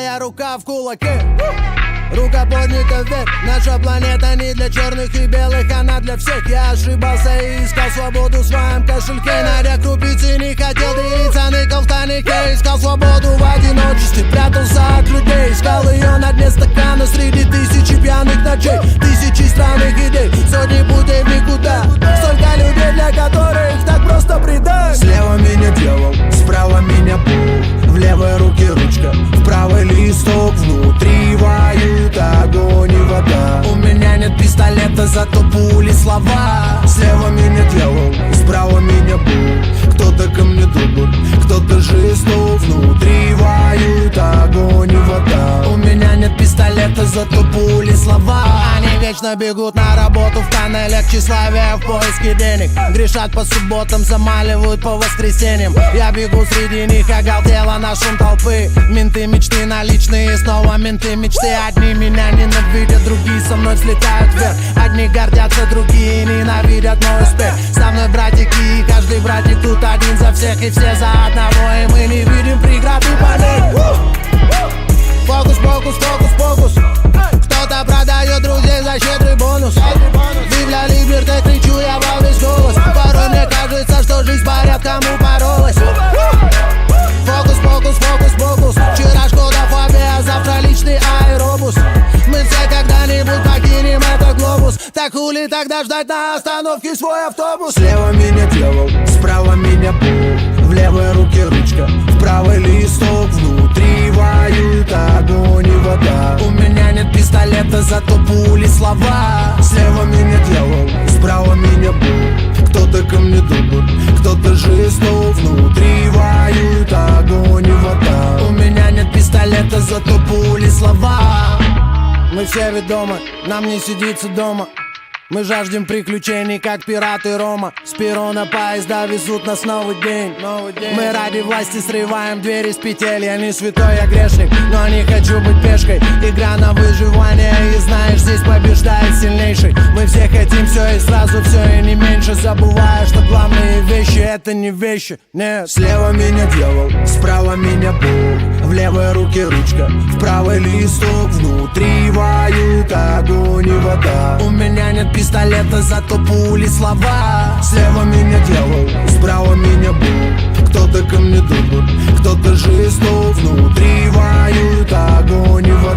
моя рука в кулаке. Рука поднята вверх. Наша планета не для черных и белых, она для всех. Я ошибался и искал свободу в своем кошельке. Найдя крупицы, не хотел делиться, ныкал в тайнике. Искал свободу в одиночестве, прятался от людей. Искал ее на дне стакана среди тысячи пьяных ночей. Тысячи странных идей, сотни путей в никуда. Столько людей, для которых так просто предать. Слева меня дьявол, справа меня Бог. В левой руке ручка, в правой листок. Внутри воюют огонь и вода. У меня нет пистолета, зато пули слова. Слева меня дьявол, справа меня Бог. Кто-то ко мне добр, кто-то жесток. Внутри воюют огонь и вода. У меня нет пистолета, зато пули слова. Они вечно бегут на работу в тоннелях тщеславия в поиске денег. Грешат по субботам, замаливают по воскресеньям. Я бегу среди них, оголтела на шум толпы. Менты мечты наличные, снова менты мечты. Одни меня ненавидят, другие со мной взлетают вверх. Одни гордятся, другие ненавидят мой успех. Со мной братики, и каждый братик тут один за всех. И все за одного, и мы не видим преград и помех. Фокус, фокус, фокус, фокус. Кто-то продает друзей за щедрый бонус. Вивля либерте, кричу я во весь голос. Порой мне кажется, что жизнь порядком упоролась. Фокус, фокус, фокус, фокус. Вчера Шкода Фабия, завтра личный аэробус. Мы все когда-нибудь покинем этот глобус. Так хули тогда ждать на остановке свой автобус? Слева меня дьявол, справа меня Бог. В левой руке ручка, в правой листок. Внутри воюют огонь и вода. У меня нет пистолета, зато пули слова. Слева меня дьявол, справа меня Бог. Кто-то ко мне добр, кто-то жесток. Внутри воюют огонь и вода. У меня нет пистолета, зато пули слова. Мы все ведомы, нам не сидится дома. Мы жаждем приключений, как пираты Рома. С перрона поезда везут нас новый день. Мы ради власти срываем двери с петель. Я не святой, я грешник, но не хочу быть пешкой. Игра на выживание, и знаешь, здесь побеждает сильнейший. Мы все хотим все и сразу все и не меньше, забывая, что главные вещи это не вещи, нет. Слева меня дьявол, справа меня Бог. В левой руке ручка, в правой листок. Внутри воюют огонь и вода. У меня нет пистолета, зато пули слова. Слева меня дьявол, справа меня Бог. Кто-то ко мне добр, кто-то жесток. Внутри воюют огонь и вода.